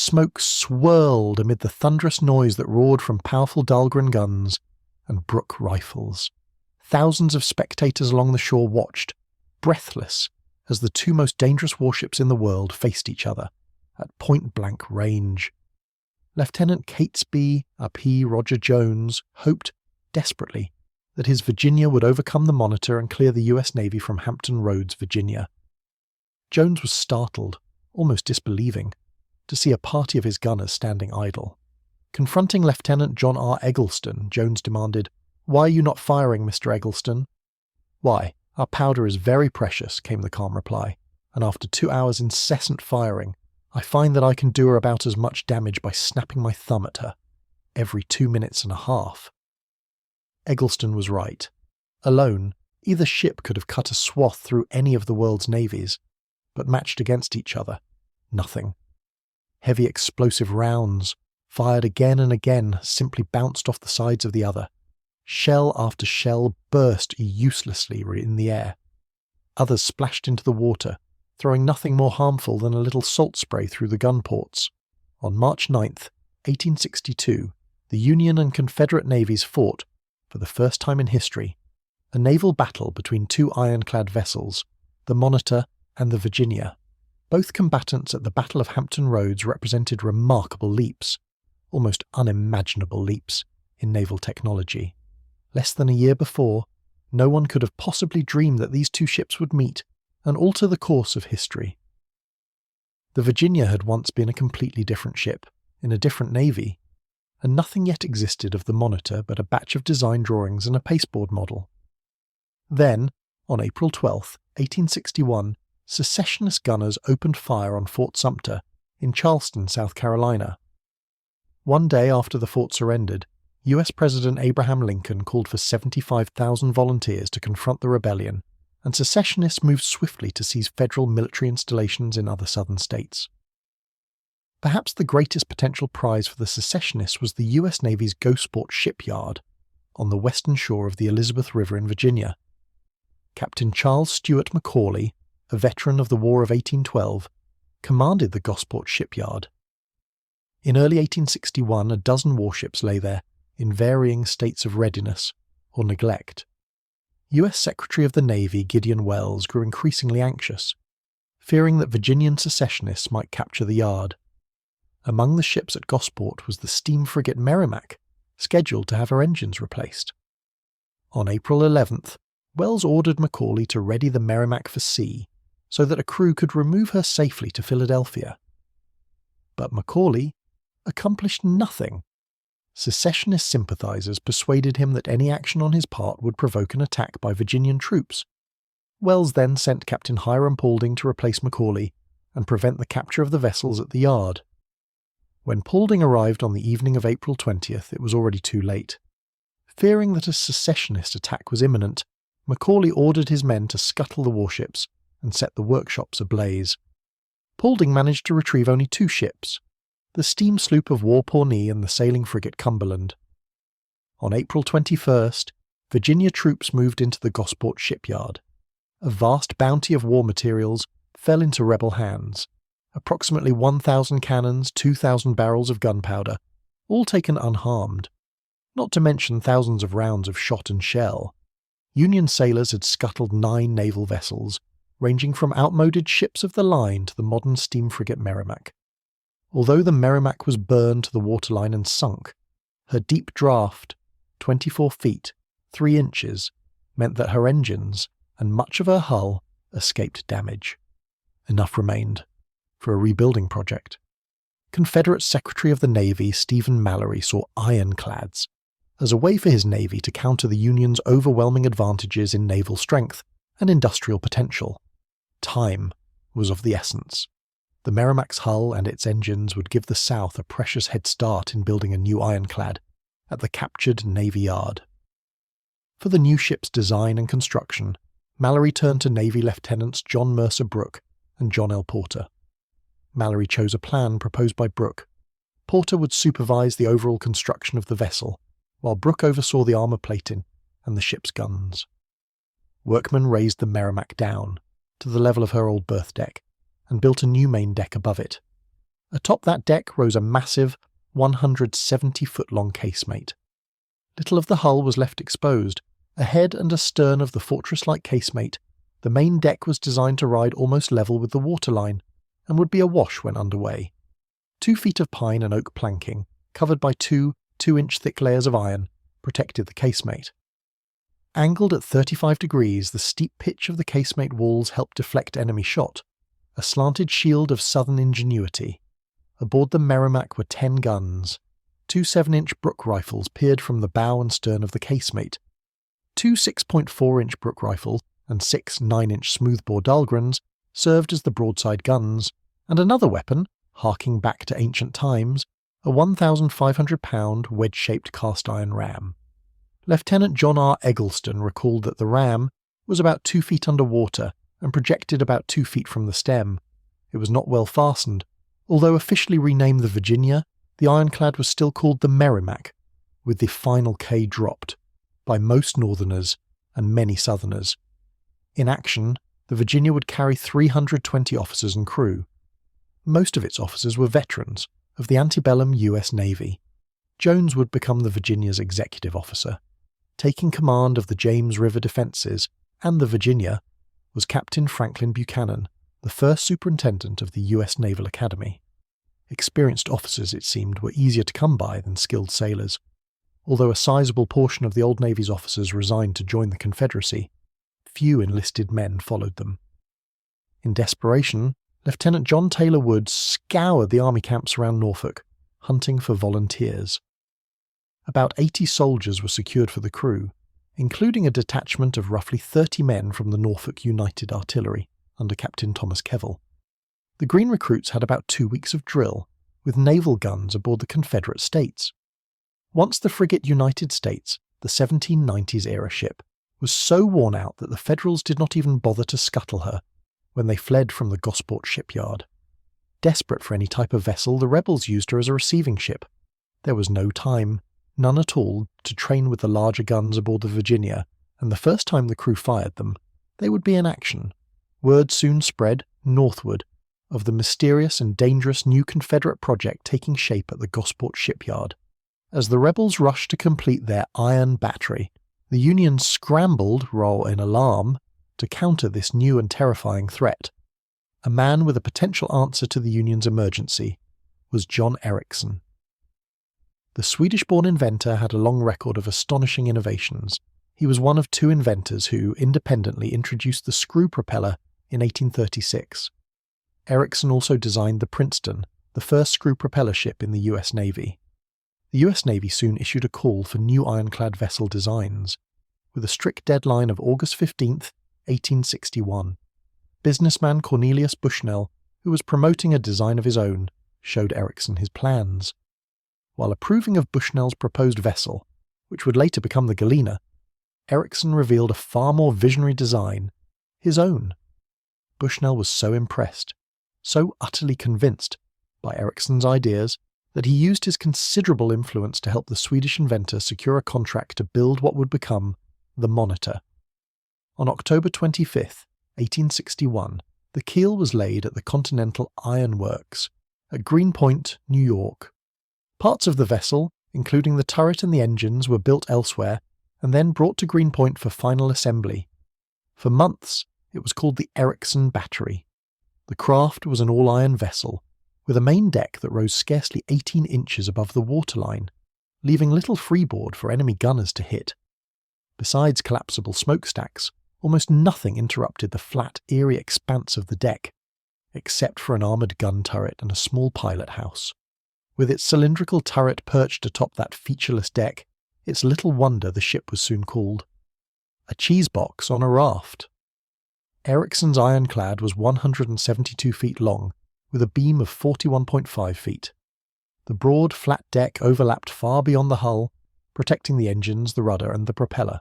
smoke swirled amid the thunderous noise that roared from powerful Dahlgren guns and Brooke rifles. Thousands of spectators along the shore watched, breathless, as the two most dangerous warships in the world faced each other at point-blank range. Lieutenant Catesby P. Roger Jones hoped, desperately, that his Virginia would overcome the Monitor and clear the US Navy from Hampton Roads, Virginia. Jones was startled, almost disbelieving, to see a party of his gunners standing idle. Confronting Lieutenant John R. Eggleston, Jones demanded, "Why are you not firing, Mr. Eggleston?" "Why, our powder is very precious," came the calm reply, "and after 2 hours' incessant firing, I find that I can do her about as much damage by snapping my thumb at her, every 2 minutes and a half." Eggleston was right. Alone, either ship could have cut a swath through any of the world's navies, but matched against each other, nothing. Heavy explosive rounds, fired again and again, simply bounced off the sides of the other. Shell after shell burst uselessly in the air. Others splashed into the water, throwing nothing more harmful than a little salt spray through the gun ports. On March 9th, 1862, the Union and Confederate navies fought, for the first time in history, a naval battle between two ironclad vessels, the Monitor and the Virginia. Both combatants at the Battle of Hampton Roads represented remarkable leaps, almost unimaginable leaps, in naval technology. Less than a year before, no one could have possibly dreamed that these two ships would meet and alter the course of history. The Virginia had once been a completely different ship, in a different navy, and nothing yet existed of the Monitor but a batch of design drawings and a pasteboard model. Then, on April 12, 1861, secessionist gunners opened fire on Fort Sumter in Charleston, South Carolina. One day after the fort surrendered, US President Abraham Lincoln called for 75,000 volunteers to confront the rebellion, and secessionists moved swiftly to seize federal military installations in other southern states. Perhaps the greatest potential prize for the secessionists was the US Navy's Gosport shipyard on the western shore of the Elizabeth River in Virginia. Captain Charles Stewart Macaulay, a veteran of the War of 1812, commanded the Gosport shipyard. In early 1861, a dozen warships lay there, in varying states of readiness or neglect. US Secretary of the Navy Gideon Welles grew increasingly anxious, fearing that Virginian secessionists might capture the yard. Among the ships at Gosport was the steam frigate Merrimac, scheduled to have her engines replaced. On April 11th, Welles ordered Macaulay to ready the Merrimac for sea, so that a crew could remove her safely to Philadelphia. But Macaulay accomplished nothing. Secessionist sympathizers persuaded him that any action on his part would provoke an attack by Virginian troops. Welles then sent Captain Hiram Paulding to replace Macaulay and prevent the capture of the vessels at the yard. When Paulding arrived on the evening of April 20th, it was already too late. Fearing that a secessionist attack was imminent, Macaulay ordered his men to scuttle the warships and set the workshops ablaze. Paulding managed to retrieve only 2 ships, the steam sloop of War Pawnee and the sailing frigate Cumberland. On April 21st, Virginia troops moved into the Gosport shipyard. A vast bounty of war materials fell into rebel hands. Approximately 1,000 cannons, 2,000 barrels of gunpowder, all taken unharmed, not to mention thousands of rounds of shot and shell. Union sailors had scuttled 9 naval vessels, ranging from outmoded ships of the line to the modern steam frigate Merrimac. Although the Merrimac was burned to the waterline and sunk, her deep draft, 24 feet, 3 inches, meant that her engines and much of her hull escaped damage. Enough remained for a rebuilding project. Confederate Secretary of the Navy Stephen Mallory saw ironclads as a way for his navy to counter the Union's overwhelming advantages in naval strength and industrial potential. Time was of the essence. The Merrimac's hull and its engines would give the South a precious head start in building a new ironclad at the captured Navy Yard. For the new ship's design and construction, Mallory turned to Navy Lieutenants John Mercer Brooke and John L. Porter. Mallory chose a plan proposed by Brooke. Porter would supervise the overall construction of the vessel, while Brooke oversaw the armour plating and the ship's guns. Workmen raised the Merrimac down, to the level of her old berth deck, and built a new main deck above it. Atop that deck rose a massive 170-foot-long casemate. Little of the hull was left exposed. Ahead and astern of the fortress-like casemate, the main deck was designed to ride almost level with the waterline, and would be awash when underway. 2 feet of pine and oak planking, covered by 2 2-inch thick layers of iron, protected the casemate. Angled at 35 degrees, the steep pitch of the casemate walls helped deflect enemy shot, a slanted shield of southern ingenuity. Aboard the Merrimac were 10 guns. 2 7-inch Brooke rifles peered from the bow and stern of the casemate. 2 6.4-inch Brooke rifles and 6 9-inch smoothbore Dahlgrens served as the broadside guns, and another weapon, harking back to ancient times, a 1,500-pound wedge-shaped cast-iron ram. Lieutenant John R. Eggleston recalled that the ram was about 2 feet under water and projected about 2 feet from the stem. It was not well fastened. Although officially renamed the Virginia, the ironclad was still called the Merrimac, with the final K dropped, by most Northerners and many Southerners. In action, the Virginia would carry 320 officers and crew. Most of its officers were veterans of the antebellum U.S. Navy. Jones would become the Virginia's executive officer. Taking command of the James River defences and the Virginia was Captain Franklin Buchanan, the first superintendent of the U.S. Naval Academy. Experienced officers, it seemed, were easier to come by than skilled sailors. Although a sizable portion of the Old Navy's officers resigned to join the Confederacy, few enlisted men followed them. In desperation, Lieutenant John Taylor Wood scoured the army camps around Norfolk, hunting for volunteers. About 80 soldiers were secured for the crew, including a detachment of roughly 30 men from the Norfolk United Artillery, under Captain Thomas Kevill. The Green recruits had about 2 weeks of drill, with naval guns aboard the Confederate States. Once the frigate United States, the 1790s-era ship, was so worn out that the Federals did not even bother to scuttle her when they fled from the Gosport shipyard. Desperate for any type of vessel, the rebels used her as a receiving ship. There was no time, none at all, to train with the larger guns aboard the Virginia, and the first time the crew fired them, they would be in action. Word soon spread, northward, of the mysterious and dangerous new Confederate project taking shape at the Gosport shipyard. As the rebels rushed to complete their iron battery, the Union scrambled, roll in alarm, to counter this new and terrifying threat. A man with a potential answer to the Union's emergency was John Ericsson. The Swedish-born inventor had a long record of astonishing innovations. He was one of 2 inventors who independently introduced the screw propeller in 1836. Ericsson also designed the Princeton, the first screw propeller ship in the US Navy. The US Navy soon issued a call for new ironclad vessel designs, with a strict deadline of August 15, 1861. Businessman Cornelius Bushnell, who was promoting a design of his own, showed Ericsson his plans. While approving of Bushnell's proposed vessel, which would later become the Galena, Ericsson revealed a far more visionary design, his own. Bushnell was so impressed, so utterly convinced by Ericsson's ideas, that he used his considerable influence to help the Swedish inventor secure a contract to build what would become the Monitor. On October 25, 1861, the keel was laid at the Continental Iron Works at Greenpoint, New York. Parts of the vessel, including the turret and the engines, were built elsewhere and then brought to Greenpoint for final assembly. For months, it was called the Ericsson Battery. The craft was an all-iron vessel, with a main deck that rose scarcely 18 inches above the waterline, leaving little freeboard for enemy gunners to hit. Besides collapsible smokestacks, almost nothing interrupted the flat, eerie expanse of the deck, except for an armoured gun turret and a small pilot house. With its cylindrical turret perched atop that featureless deck, it's little wonder the ship was soon called a cheese box on a raft. Ericsson's ironclad was 172 feet long, with a beam of 41.5 feet. The broad, flat deck overlapped far beyond the hull, protecting the engines, the rudder, and the propeller.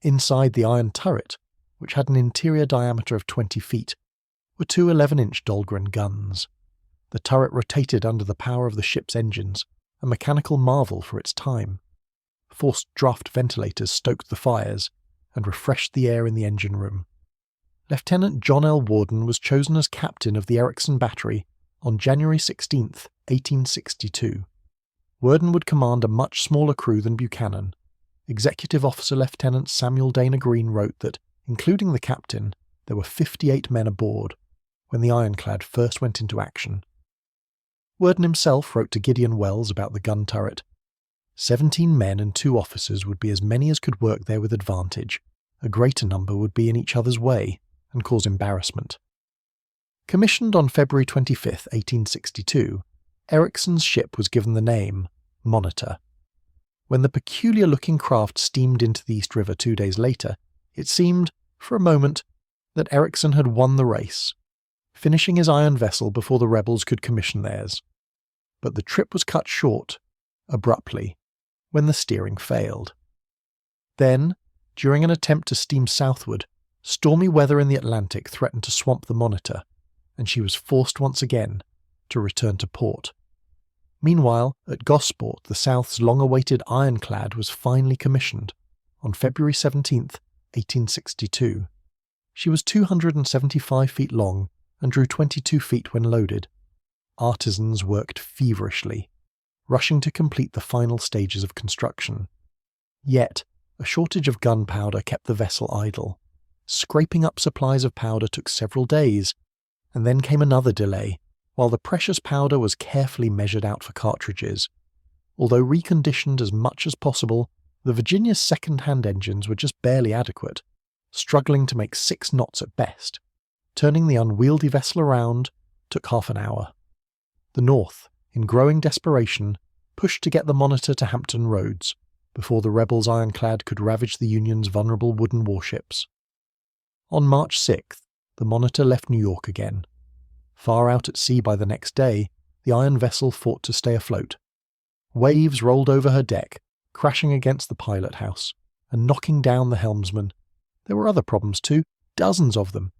Inside the iron turret, which had an interior diameter of 20 feet, were 2 11-inch Dahlgren guns. The turret rotated under the power of the ship's engines, a mechanical marvel for its time. Forced draft ventilators stoked the fires and refreshed the air in the engine room. Lieutenant John L. Worden was chosen as captain of the Ericsson Battery on January 16, 1862. Worden would command a much smaller crew than Buchanan. Executive Officer Lieutenant Samuel Dana Green wrote that, including the captain, there were 58 men aboard when the Ironclad first went into action. Worden himself wrote to Gideon Wells about the gun turret. 17 men and 2 officers would be as many as could work there with advantage. A greater number would be in each other's way and cause embarrassment. Commissioned on February 25, 1862, Ericsson's ship was given the name Monitor. When the peculiar-looking craft steamed into the East River 2 days later, it seemed, for a moment, that Ericsson had won the race, finishing his iron vessel before the rebels could commission theirs. But the trip was cut short, abruptly, when the steering failed. Then, during an attempt to steam southward, stormy weather in the Atlantic threatened to swamp the Monitor, and she was forced once again to return to port. Meanwhile, at Gosport, the South's long-awaited Ironclad was finally commissioned on February 17, 1862. She was 275 feet long and drew 22 feet when loaded. Artisans worked feverishly, rushing to complete the final stages of construction. Yet, a shortage of gunpowder kept the vessel idle. Scraping up supplies of powder took several days, and then came another delay, while the precious powder was carefully measured out for cartridges. Although reconditioned as much as possible, the Virginia's second-hand engines were just barely adequate, struggling to make 6 knots at best. Turning the unwieldy vessel around took half an hour. The North, in growing desperation, pushed to get the Monitor to Hampton Roads, before the rebels' Ironclad could ravage the Union's vulnerable wooden warships. On March 6th, the Monitor left New York again. Far out at sea by the next day, the iron vessel fought to stay afloat. Waves rolled over her deck, crashing against the pilot house, and knocking down the helmsman. There were other problems too, dozens of them.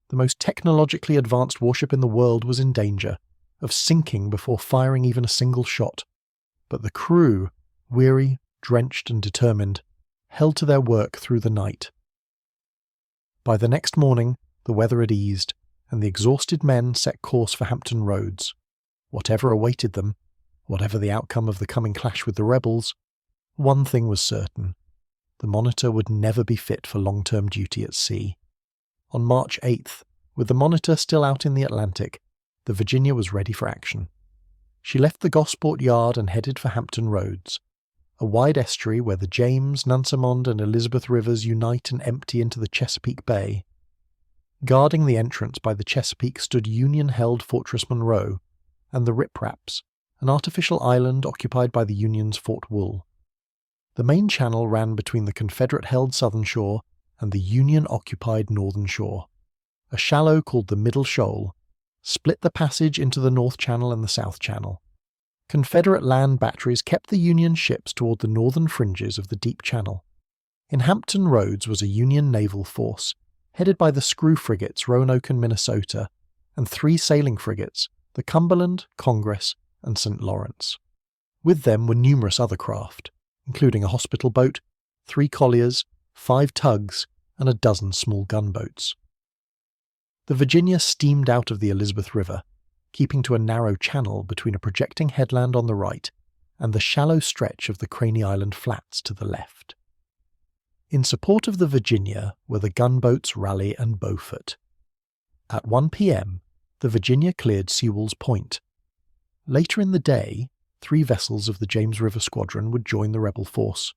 The most technologically advanced warship in the world was in danger of sinking before firing even a single shot. But the crew, weary, drenched and determined, held to their work through the night. By the next morning, the weather had eased, and the exhausted men set course for Hampton Roads. Whatever awaited them, whatever the outcome of the coming clash with the rebels, one thing was certain: the Monitor would never be fit for long-term duty at sea. On March 8th, with the Monitor still out in the Atlantic, the Virginia was ready for action. She left the Gosport yard and headed for Hampton Roads, a wide estuary where the James, Nansemond and Elizabeth rivers unite and empty into the Chesapeake Bay. Guarding the entrance by the Chesapeake stood Union-held Fortress Monroe and the Rip Raps, an artificial island occupied by the Union's Fort Wool. The main channel ran between the Confederate-held southern shore and the Union-occupied northern shore. A shallow called the Middle Shoal split the passage into the North Channel and the South Channel. Confederate land batteries kept the Union ships toward the northern fringes of the deep channel. In Hampton Roads was a Union naval force, headed by the screw frigates Roanoke and Minnesota, and 3 sailing frigates, the Cumberland, Congress, and St. Lawrence. With them were numerous other craft, including a hospital boat, 3 colliers, 5 tugs, and a dozen small gunboats. The Virginia steamed out of the Elizabeth River, keeping to a narrow channel between a projecting headland on the right and the shallow stretch of the Craney Island flats to the left. In support of the Virginia were the gunboats Raleigh and Beaufort. At 1 p.m., the Virginia cleared Sewell's Point. Later in the day, 3 vessels of the James River Squadron would join the rebel force.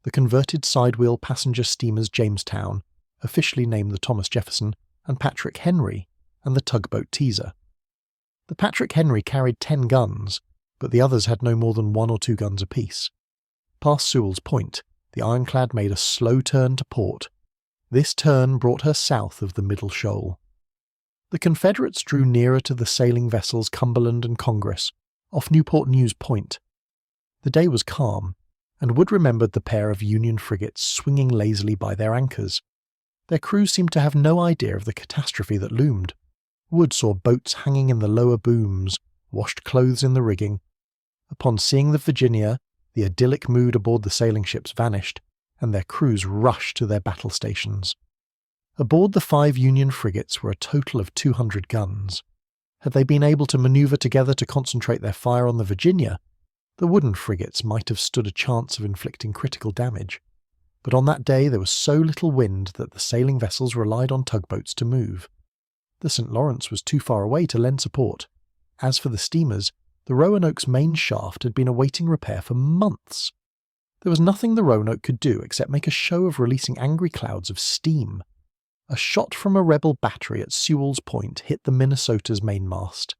The converted sidewheel passenger steamers Jamestown, officially named the Thomas Jefferson, and Patrick Henry, and the tugboat Teaser. The Patrick Henry carried 10 guns, but the others had no more than 1 or 2 guns apiece. Past Sewell's Point, the Ironclad made a slow turn to port. This turn brought her south of the Middle Shoal. The Confederates drew nearer to the sailing vessels Cumberland and Congress, off Newport News Point. The day was calm, and Wood remembered the pair of Union frigates swinging lazily by their anchors. Their crews seemed to have no idea of the catastrophe that loomed. Wood saw boats hanging in the lower booms, washed clothes in the rigging. Upon seeing the Virginia, the idyllic mood aboard the sailing ships vanished, and their crews rushed to their battle stations. Aboard the 5 Union frigates were a total of 200 guns. Had they been able to manoeuvre together to concentrate their fire on the Virginia, the wooden frigates might have stood a chance of inflicting critical damage. But on that day there was so little wind that the sailing vessels relied on tugboats to move. The St. Lawrence was too far away to lend support. As for the steamers, the Roanoke's main shaft had been awaiting repair for months. There was nothing the Roanoke could do except make a show of releasing angry clouds of steam. A shot from a rebel battery at Sewell's Point hit the Minnesota's mainmast,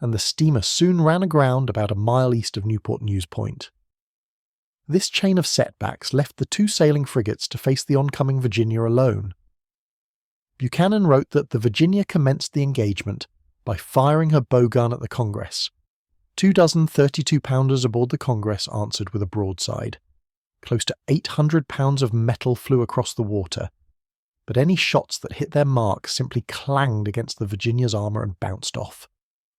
and the steamer soon ran aground about a mile east of Newport News Point. This chain of setbacks left the two sailing frigates to face the oncoming Virginia alone. Buchanan wrote that the Virginia commenced the engagement by firing her bow gun at the Congress. 24 32-pounders aboard the Congress answered with a broadside. Close to 800 pounds of metal flew across the water, but any shots that hit their mark simply clanged against the Virginia's armour and bounced off.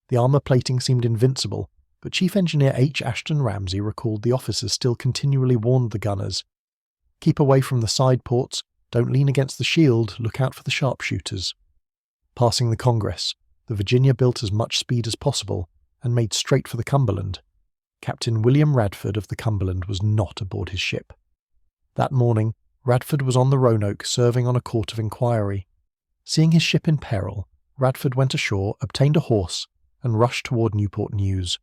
The armour plating seemed invincible, but Chief Engineer H. Ashton Ramsay recalled the officers still continually warned the gunners, "Keep away from the side ports, don't lean against the shield, look out for the sharpshooters." Passing the Congress, the Virginia built as much speed as possible and made straight for the Cumberland. Captain William Radford of the Cumberland was not aboard his ship. That morning, Radford was on the Roanoke serving on a court of inquiry. Seeing his ship in peril, Radford went ashore, obtained a horse, and rushed toward Newport News.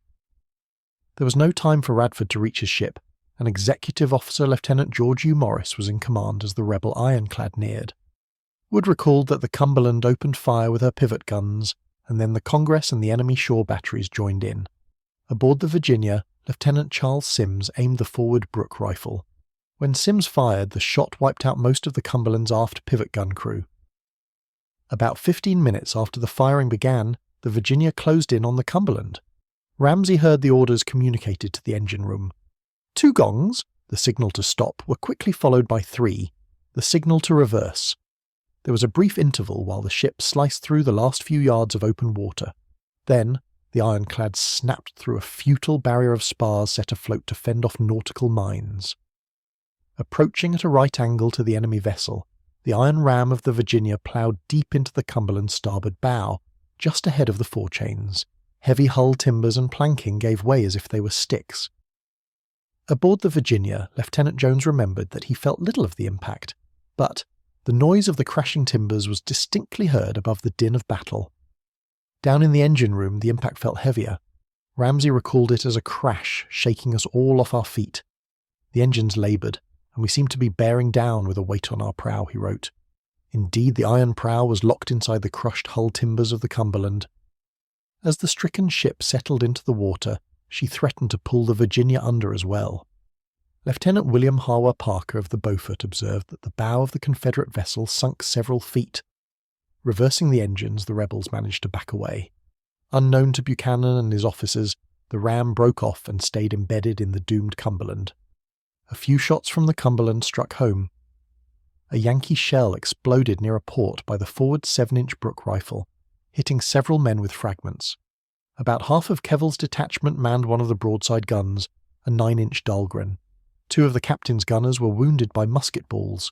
There was no time for Radford to reach his ship, and Executive Officer Lieutenant George U. Morris was in command as the rebel Ironclad neared. Wood recalled that the Cumberland opened fire with her pivot guns, and then the Congress and the enemy shore batteries joined in. Aboard the Virginia, Lieutenant Charles Sims aimed the forward Brooke rifle. When Sims fired, the shot wiped out most of the Cumberland's aft pivot gun crew. About 15 minutes after the firing began, the Virginia closed in on the Cumberland. Ramsay heard the orders communicated to the engine room. 2 gongs, the signal to stop, were quickly followed by 3, the signal to reverse. There was a brief interval while the ship sliced through the last few yards of open water. Then, the Ironclad snapped through a futile barrier of spars set afloat to fend off nautical mines. Approaching at a right angle to the enemy vessel, the iron ram of the Virginia ploughed deep into the Cumberland's starboard bow, just ahead of the forechains. Heavy hull timbers and planking gave way as if they were sticks. Aboard the Virginia, Lieutenant Jones remembered that he felt little of the impact, but the noise of the crashing timbers was distinctly heard above the din of battle. Down in the engine room, the impact felt heavier. Ramsay recalled it as a crash, shaking us all off our feet. The engines laboured, and we seemed to be bearing down with a weight on our prow, he wrote. Indeed, the iron prow was locked inside the crushed hull timbers of the Cumberland. As the stricken ship settled into the water, she threatened to pull the Virginia under as well. Lieutenant William Harwer Parker of the Beaufort observed that the bow of the Confederate vessel sunk several feet. Reversing the engines, the rebels managed to back away. Unknown to Buchanan and his officers, the ram broke off and stayed embedded in the doomed Cumberland. A few shots from the Cumberland struck home. A Yankee shell exploded near a port by the forward 7-inch Brooke rifle, hitting several men with fragments. About half of Kevel's detachment manned one of the broadside guns, a 9-inch Dahlgren. 2 of the captain's gunners were wounded by musket balls.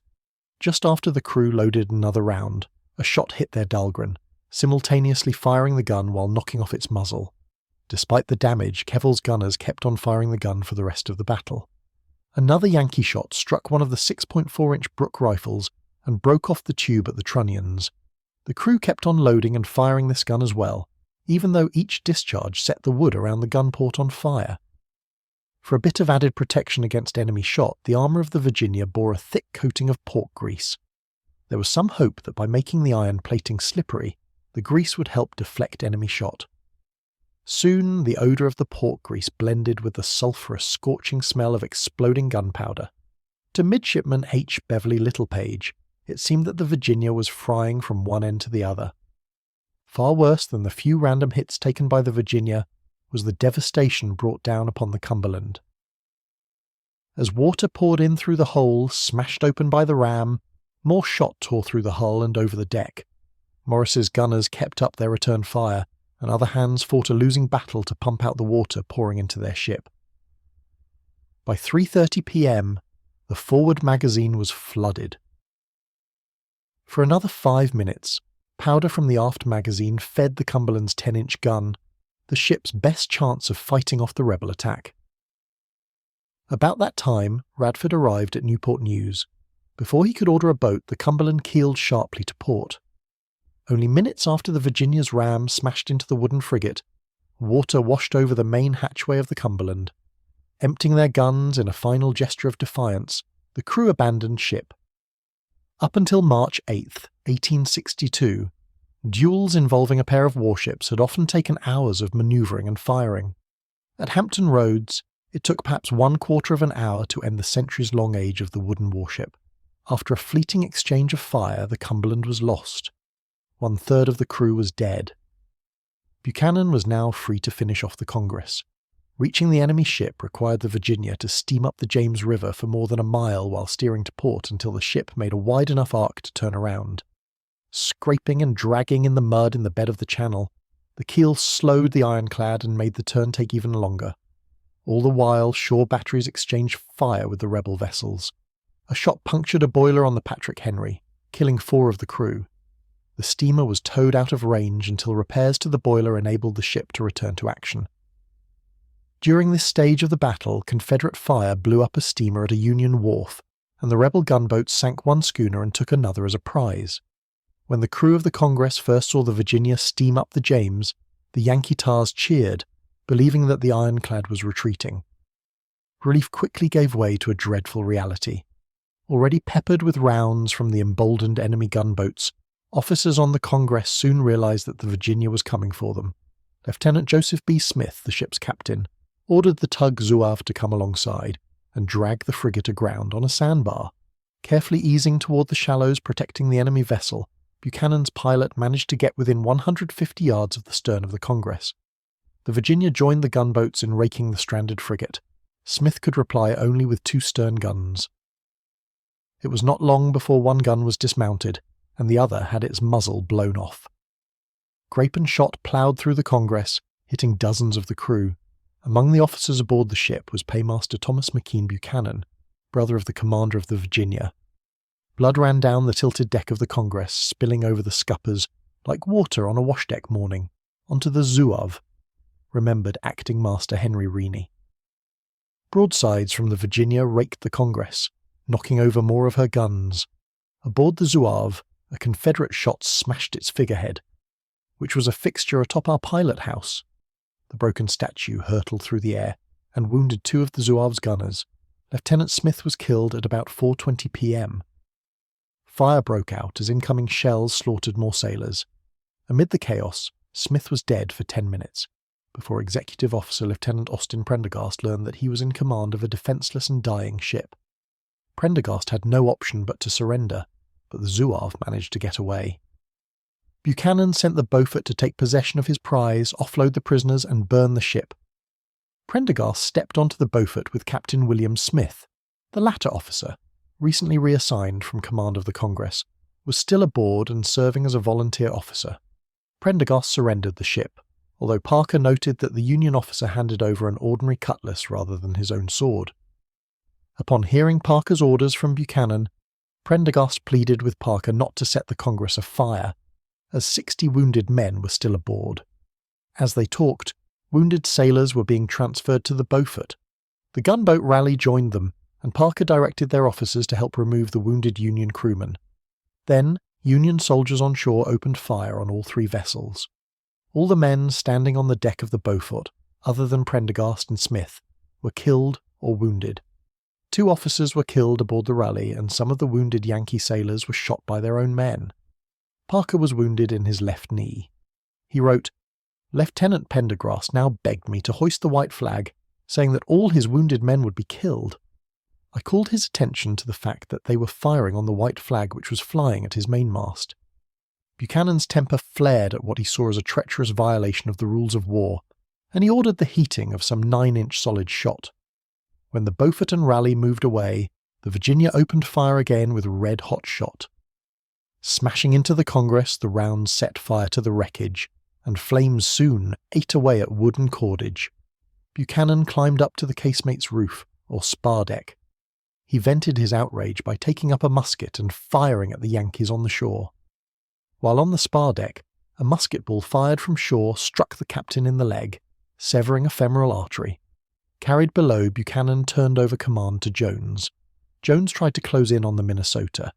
Just after the crew loaded another round, a shot hit their Dahlgren, simultaneously firing the gun while knocking off its muzzle. Despite the damage, Kevel's gunners kept on firing the gun for the rest of the battle. Another Yankee shot struck one of the 6.4-inch Brooke rifles and broke off the tube at the trunnions. The crew kept on loading and firing this gun as well, even though each discharge set the wood around the gun port on fire. For a bit of added protection against enemy shot, the armour of the Virginia bore a thick coating of pork grease. There was some hope that by making the iron plating slippery, the grease would help deflect enemy shot. Soon the odour of the pork grease blended with the sulphurous, scorching smell of exploding gunpowder. To Midshipman H. Beverly Littlepage, it seemed that the Virginia was frying from one end to the other. Far worse than the few random hits taken by the Virginia was the devastation brought down upon the Cumberland. As water poured in through the hole, smashed open by the ram, more shot tore through the hull and over the deck. Morris's gunners kept up their return fire, and other hands fought a losing battle to pump out the water pouring into their ship. By 3:30 p.m, the forward magazine was flooded. For another 5 minutes, Powder from the aft magazine fed the Cumberland's 10-inch gun, the ship's best chance of fighting off the rebel attack. About that time, Radford arrived at Newport News. Before he could order a boat, the Cumberland keeled sharply to port. Only minutes after the Virginia's ram smashed into the wooden frigate, water washed over the main hatchway of the Cumberland. Emptying their guns in a final gesture of defiance, the crew abandoned ship. Up until March 8, 1862, duels involving a pair of warships had often taken hours of manoeuvring and firing. At Hampton Roads, it took perhaps 1/4 of an hour to end the centuries-long age of the wooden warship. After a fleeting exchange of fire, the Cumberland was lost. 1/3 of the crew was dead. Buchanan was now free to finish off the Congress. Reaching the enemy ship required the Virginia to steam up the James River for more than a mile while steering to port until the ship made a wide enough arc to turn around. Scraping and dragging in the mud in the bed of the channel, the keel slowed the Ironclad and made the turn take even longer. All the while, shore batteries exchanged fire with the rebel vessels. A shot punctured a boiler on the Patrick Henry, killing 4 of the crew. The steamer was towed out of range until repairs to the boiler enabled the ship to return to action. During this stage of the battle, Confederate fire blew up a steamer at a Union wharf, and the rebel gunboats sank one schooner and took another as a prize. When the crew of the Congress first saw the Virginia steam up the James, the Yankee tars cheered, believing that the Ironclad was retreating. Relief quickly gave way to a dreadful reality. Already peppered with rounds from the emboldened enemy gunboats, officers on the Congress soon realized that the Virginia was coming for them. Lieutenant Joseph B. Smith, the ship's captain, ordered the tug Zouave to come alongside and drag the frigate aground on a sandbar. Carefully easing toward the shallows protecting the enemy vessel, Buchanan's pilot managed to get within 150 yards of the stern of the Congress. The Virginia joined the gunboats in raking the stranded frigate. Smith could reply only with 2 stern guns. It was not long before one gun was dismounted, and the other had its muzzle blown off. Grape and shot ploughed through the Congress, hitting dozens of the crew. Among the officers aboard the ship was Paymaster Thomas McKean Buchanan, brother of the commander of the Virginia. Blood ran down the tilted deck of the Congress, spilling over the scuppers like water on a washdeck morning, onto the Zouave, remembered Acting Master Henry Reaney. Broadsides from the Virginia raked the Congress, knocking over more of her guns. Aboard the Zouave, a Confederate shot smashed its figurehead, which was a fixture atop our pilot house. The broken statue hurtled through the air and wounded 2 of the Zouave's gunners. Lieutenant Smith was killed at about 4:20 p.m. Fire broke out as incoming shells slaughtered more sailors. Amid the chaos, Smith was dead for 10 minutes, before Executive Officer Lieutenant Austin Prendergast learned that he was in command of a defenseless and dying ship. Prendergast had no option but to surrender, but the Zouave managed to get away. Buchanan sent the Beaufort to take possession of his prize, offload the prisoners, and burn the ship. Prendergast stepped onto the Beaufort with Captain William Smith. The latter officer, recently reassigned from command of the Congress, was still aboard and serving as a volunteer officer. Prendergast surrendered the ship, although Parker noted that the Union officer handed over an ordinary cutlass rather than his own sword. Upon hearing Parker's orders from Buchanan, Prendergast pleaded with Parker not to set the Congress afire, as 60 wounded men were still aboard. As they talked, wounded sailors were being transferred to the Beaufort. The gunboat rally joined them, and Parker directed their officers to help remove the wounded Union crewmen. Then, Union soldiers on shore opened fire on all 3 vessels. All the men standing on the deck of the Beaufort, other than Prendergast and Smith, were killed or wounded. 2 officers were killed aboard the rally, and some of the wounded Yankee sailors were shot by their own men. Parker was wounded in his left knee. He wrote, "Lieutenant Prendergast now begged me to hoist the white flag, saying that all his wounded men would be killed. I called his attention to the fact that they were firing on the white flag which was flying at his mainmast." Buchanan's temper flared at what he saw as a treacherous violation of the rules of war, and he ordered the heating of some 9-inch solid shot. When the Beaufort and Raleigh moved away, the Virginia opened fire again with red-hot shot. Smashing into the Congress, the rounds set fire to the wreckage, and flames soon ate away at wood and cordage. Buchanan climbed up to the casemate's roof, or spar deck. He vented his outrage by taking up a musket and firing at the Yankees on the shore. While on the spar deck, a musket ball fired from shore struck the captain in the leg, severing a femoral artery. Carried below, Buchanan turned over command to Jones. Jones tried to close in on the Minnesota.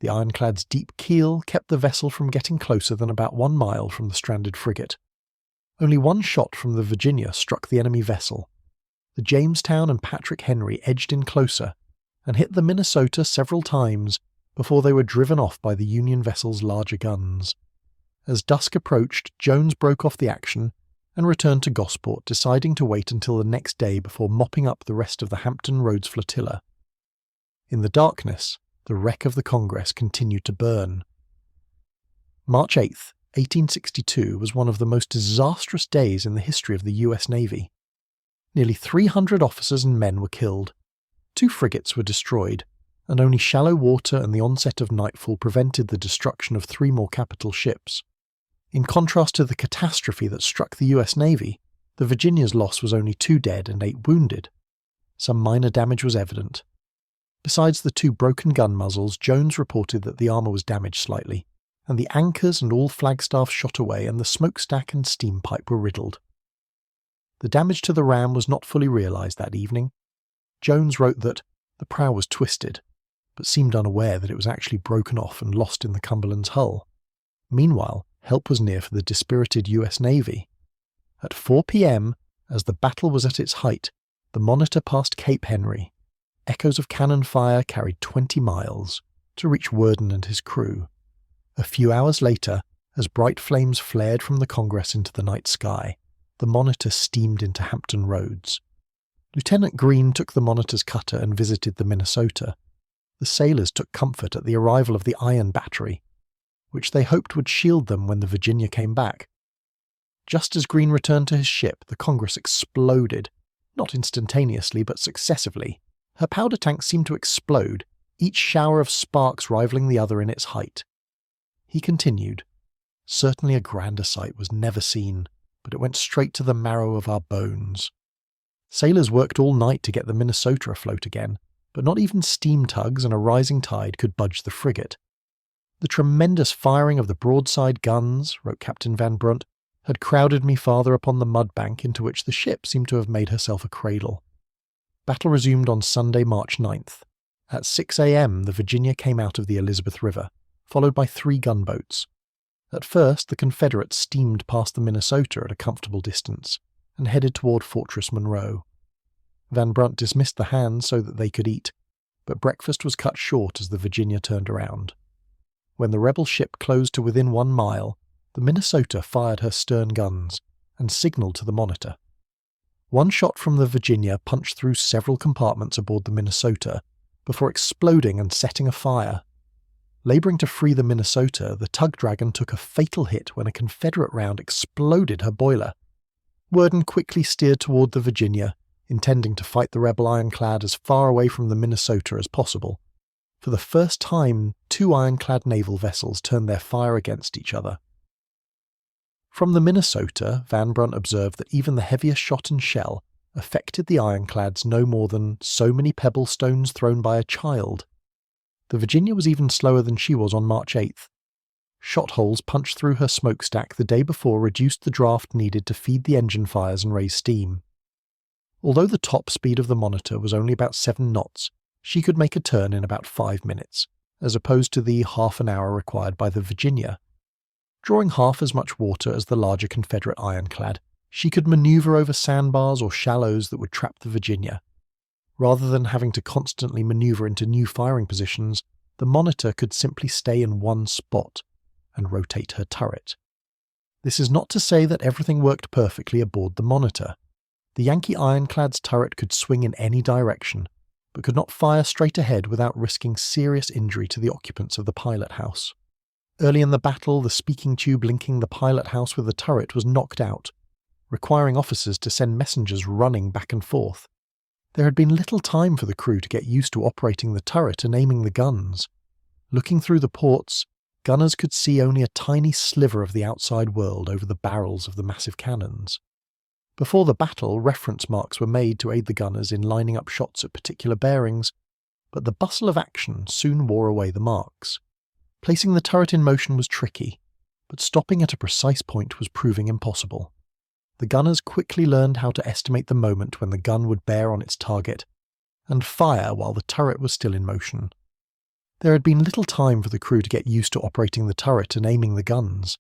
The Ironclad's deep keel kept the vessel from getting closer than about 1 mile from the stranded frigate. Only one shot from the Virginia struck the enemy vessel. The Jamestown and Patrick Henry edged in closer and hit the Minnesota several times before they were driven off by the Union vessel's larger guns. As dusk approached, Jones broke off the action and returned to Gosport, deciding to wait until the next day before mopping up the rest of the Hampton Roads flotilla. In the darkness, the wreck of the Congress continued to burn. March 8th, 1862 was one of the most disastrous days in the history of the US Navy. Nearly 300 officers and men were killed. 2 frigates were destroyed, and only shallow water and the onset of nightfall prevented the destruction of 3 more capital ships. In contrast to the catastrophe that struck the US Navy, the Virginia's loss was only 2 dead and 8 wounded. Some minor damage was evident. Besides the 2 broken gun muzzles, Jones reported that the armour was damaged slightly, and the anchors and all flagstaffs shot away and the smokestack and steam pipe were riddled. The damage to the ram was not fully realised that evening. Jones wrote that the prow was twisted, but seemed unaware that it was actually broken off and lost in the Cumberland's hull. Meanwhile, help was near for the dispirited US Navy. At 4 p.m, as the battle was at its height, the Monitor passed Cape Henry. Echoes of cannon fire carried 20 miles to reach Worden and his crew. A few hours later, as bright flames flared from the Congress into the night sky, the Monitor steamed into Hampton Roads. Lieutenant Greene took the Monitor's cutter and visited the Minnesota. The sailors took comfort at the arrival of the iron battery, which they hoped would shield them when the Virginia came back. Just as Greene returned to his ship, the Congress exploded, not instantaneously but successively. Her powder tanks seemed to explode, each shower of sparks rivaling the other in its height. He continued, "Certainly a grander sight was never seen, but it went straight to the marrow of our bones." Sailors worked all night to get the Minnesota afloat again, but not even steam tugs and a rising tide could budge the frigate. "The tremendous firing of the broadside guns," wrote Captain Van Brunt, "had crowded me farther upon the mud bank into which the ship seemed to have made herself a cradle." Battle resumed on Sunday, March 9th. At 6 a.m. the Virginia came out of the Elizabeth River, followed by 3 gunboats. At first, the Confederates steamed past the Minnesota at a comfortable distance and headed toward Fortress Monroe. Van Brunt dismissed the hands so that they could eat, but breakfast was cut short as the Virginia turned around. When the rebel ship closed to within 1 mile, the Minnesota fired her stern guns and signalled to the Monitor. One shot from the Virginia punched through several compartments aboard the Minnesota before exploding and setting afire. Labouring to free the Minnesota, the tug Dragon took a fatal hit when a Confederate round exploded her boiler. Worden quickly steered toward the Virginia, intending to fight the rebel ironclad as far away from the Minnesota as possible. For the first time, 2 ironclad naval vessels turned their fire against each other. From the Minnesota, Van Brunt observed that even the heaviest shot and shell affected the ironclads no more than so many pebble stones thrown by a child. The Virginia was even slower than she was on March 8th. Shot holes punched through her smokestack the day before reduced the draft needed to feed the engine fires and raise steam. Although the top speed of the Monitor was only about 7 knots, she could make a turn in about 5 minutes, as opposed to the half an hour required by the Virginia. Drawing half as much water as the larger Confederate ironclad, she could manoeuvre over sandbars or shallows that would trap the Virginia. Rather than having to constantly manoeuvre into new firing positions, the Monitor could simply stay in one spot and rotate her turret. This is not to say that everything worked perfectly aboard the Monitor. The Yankee ironclad's turret could swing in any direction, but could not fire straight ahead without risking serious injury to the occupants of the pilot house. Early in the battle, the speaking tube linking the pilot house with the turret was knocked out, requiring officers to send messengers running back and forth. There had been little time for the crew to get used to operating the turret and aiming the guns. Looking through the ports, gunners could see only a tiny sliver of the outside world over the barrels of the massive cannons. Before the battle, reference marks were made to aid the gunners in lining up shots at particular bearings, but the bustle of action soon wore away the marks. Placing the turret in motion was tricky, but stopping at a precise point was proving impossible. The gunners quickly learned how to estimate the moment when the gun would bear on its target, and fire while the turret was still in motion. There had been little time for the crew to get used to operating the turret and aiming the guns.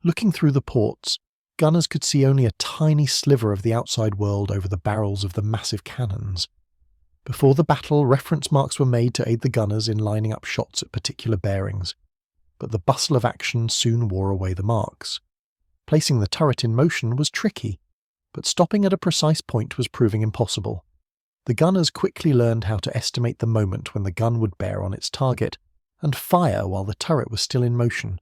Looking through the ports, gunners could see only a tiny sliver of the outside world over the barrels of the massive cannons. Before the battle, reference marks were made to aid the gunners in lining up shots at particular bearings, but the bustle of action soon wore away the marks. Placing the turret in motion was tricky, but stopping at a precise point was proving impossible. The gunners quickly learned how to estimate the moment when the gun would bear on its target, and fire while the turret was still in motion.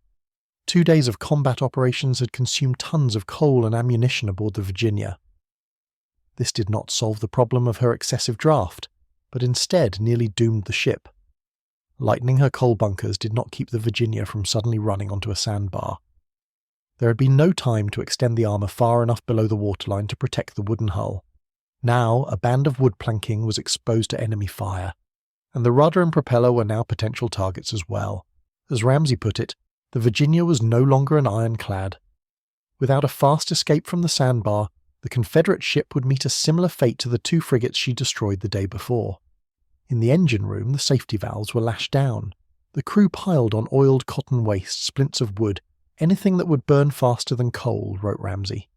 2 days of combat operations had consumed tons of coal and ammunition aboard the Virginia. This did not solve the problem of her excessive draft, but instead nearly doomed the ship. Lightening her coal bunkers did not keep the Virginia from suddenly running onto a sandbar. There had been no time to extend the armour far enough below the waterline to protect the wooden hull. Now a band of wood planking was exposed to enemy fire, and the rudder and propeller were now potential targets as well. As Ramsay put it, the Virginia was no longer an ironclad. Without a fast escape from the sandbar, the Confederate ship would meet a similar fate to the 2 frigates she destroyed the day before. In the engine room, the safety valves were lashed down. The crew piled on oiled cotton waste, splints of wood, anything that would burn faster than coal, wrote Ramsay.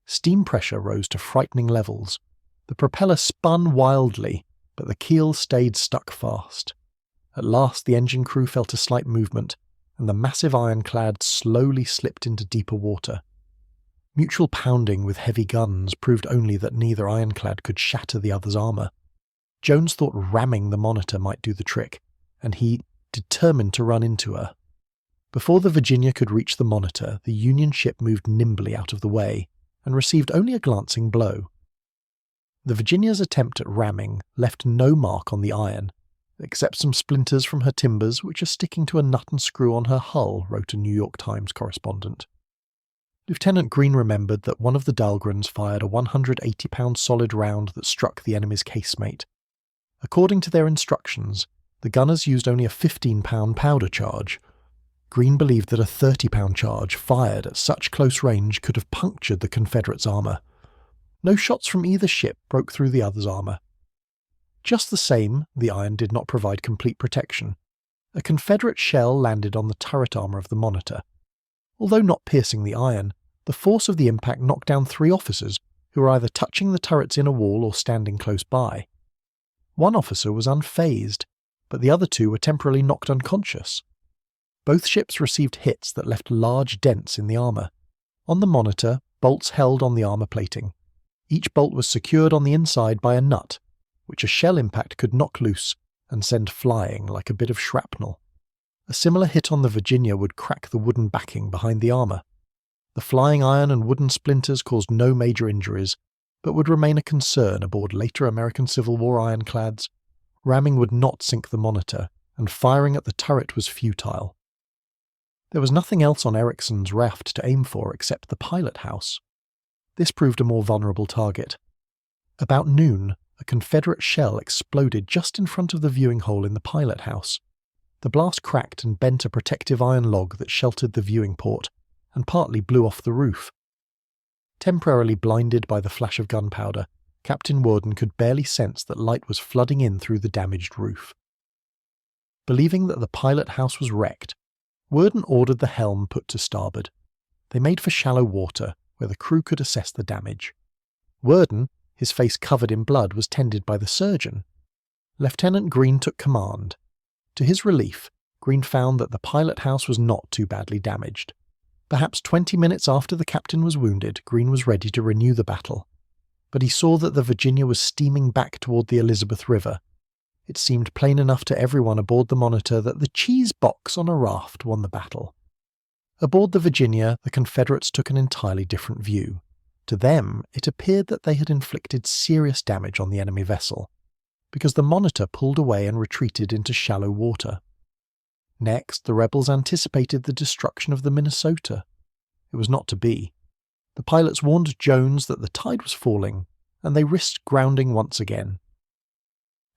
Steam pressure rose to frightening levels. The propeller spun wildly, but the keel stayed stuck fast. At last the engine crew felt a slight movement, and the massive ironclad slowly slipped into deeper water. Mutual pounding with heavy guns proved only that neither ironclad could shatter the other's armour. Jones thought ramming the Monitor might do the trick, and he determined to run into her. Before the Virginia could reach the Monitor, the Union ship moved nimbly out of the way, and received only a glancing blow. The Virginia's attempt at ramming left no mark on the iron, except some splinters from her timbers which are sticking to a nut and screw on her hull, wrote a New York Times correspondent. Lieutenant Green remembered that one of the Dahlgrens fired a 180-pound solid round that struck the enemy's casemate. According to their instructions, the gunners used only a 15-pound powder charge. Green believed that a 30-pound charge fired at such close range could have punctured the Confederates' armour. No shots from either ship broke through the other's armour. Just the same, the iron did not provide complete protection. A Confederate shell landed on the turret armour of the Monitor. Although not piercing the iron, the force of the impact knocked down 3 officers who were either touching the turret's inner wall or standing close by. One officer was unfazed, but the other 2 were temporarily knocked unconscious. Both ships received hits that left large dents in the armour. On the Monitor, bolts held on the armour plating. Each bolt was secured on the inside by a nut, which a shell impact could knock loose and send flying like a bit of shrapnel. A similar hit on the Virginia would crack the wooden backing behind the armour. The flying iron and wooden splinters caused no major injuries, but would remain a concern aboard later American Civil War ironclads. Ramming would not sink the Monitor, and firing at the turret was futile. There was nothing else on Ericsson's raft to aim for except the pilot house. This proved a more vulnerable target. About noon, a Confederate shell exploded just in front of the viewing hole in the pilot house. The blast cracked and bent a protective iron log that sheltered the viewing port, and partly blew off the roof. Temporarily blinded by the flash of gunpowder, Captain Worden could barely sense that light was flooding in through the damaged roof. Believing that the pilot house was wrecked, Worden ordered the helm put to starboard. They made for shallow water, where the crew could assess the damage. Worden, his face covered in blood, was tended by the surgeon. Lieutenant Green took command. To his relief, Green found that the pilot house was not too badly damaged. Perhaps 20 minutes after the captain was wounded, Green was ready to renew the battle. But he saw that the Virginia was steaming back toward the Elizabeth River. It seemed plain enough to everyone aboard the Monitor that the cheese box on a raft won the battle. Aboard the Virginia, the Confederates took an entirely different view. To them, it appeared that they had inflicted serious damage on the enemy vessel, because the Monitor pulled away and retreated into shallow water. Next, the rebels anticipated the destruction of the Minnesota. It was not to be. The pilots warned Jones that the tide was falling, and they risked grounding once again.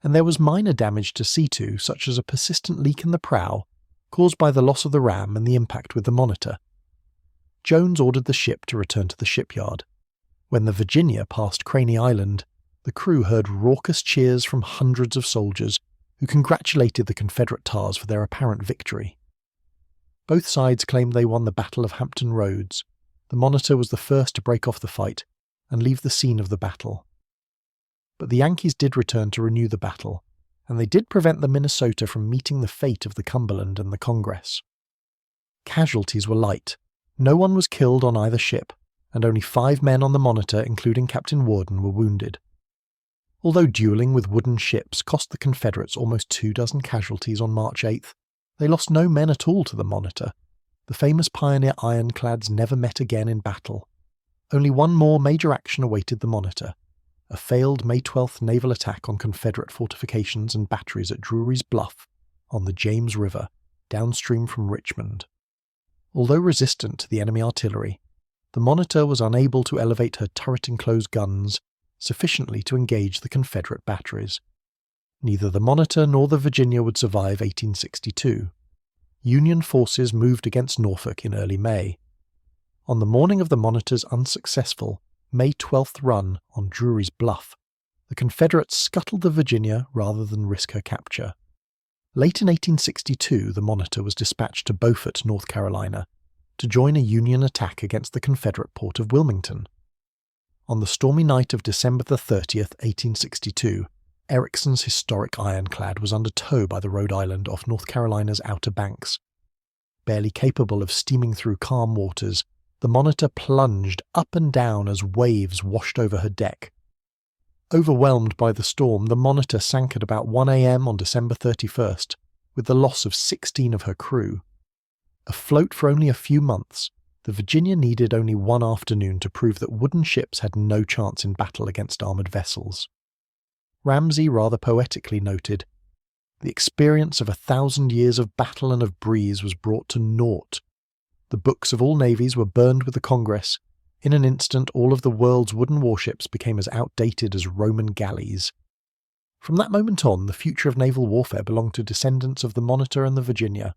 And there was minor damage to see to, such as a persistent leak in the prow, caused by the loss of the ram and the impact with the Monitor. Jones ordered the ship to return to the shipyard. When the Virginia passed Craney Island, the crew heard raucous cheers from hundreds of soldiers who congratulated the Confederate tars for their apparent victory. Both sides claimed they won the Battle of Hampton Roads. The Monitor was the first to break off the fight and leave the scene of the battle. But the Yankees did return to renew the battle, and they did prevent the Minnesota from meeting the fate of the Cumberland and the Congress. Casualties were light. No one was killed on either ship, and only 5 men on the Monitor, including Captain Worden, were wounded. Although duelling with wooden ships cost the Confederates almost 24 casualties on March 8th, they lost no men at all to the Monitor. The famous pioneer Ironclads never met again in battle. Only one more major action awaited the Monitor: a failed May 12th naval attack on Confederate fortifications and batteries at Drury's Bluff on the James River, downstream from Richmond. Although resistant to the enemy artillery, the Monitor was unable to elevate her turret-enclosed guns sufficiently to engage the Confederate batteries. Neither the Monitor nor the Virginia would survive 1862. Union forces moved against Norfolk in early May. On the morning of the Monitor's unsuccessful May 12th run on Drury's Bluff, the Confederates scuttled the Virginia rather than risk her capture. Late in 1862, the Monitor was dispatched to Beaufort, North Carolina, to join a Union attack against the Confederate port of Wilmington. On the stormy night of December 30th, 1862, Ericsson's historic Ironclad was under tow by the Rhode Island off North Carolina's Outer Banks. Barely capable of steaming through calm waters, the Monitor plunged up and down as waves washed over her deck. Overwhelmed by the storm, the Monitor sank at about 1 a.m. on December 31st, with the loss of 16 of her crew. Afloat for only a few months, the Virginia needed only one afternoon to prove that wooden ships had no chance in battle against armoured vessels. Ramsay rather poetically noted, "The experience of 1,000 years of battle and of breeze was brought to naught. The books of all navies were burned with the Congress. In an instant all of the world's wooden warships became as outdated as Roman galleys." From that moment on, the future of naval warfare belonged to descendants of the Monitor and the Virginia.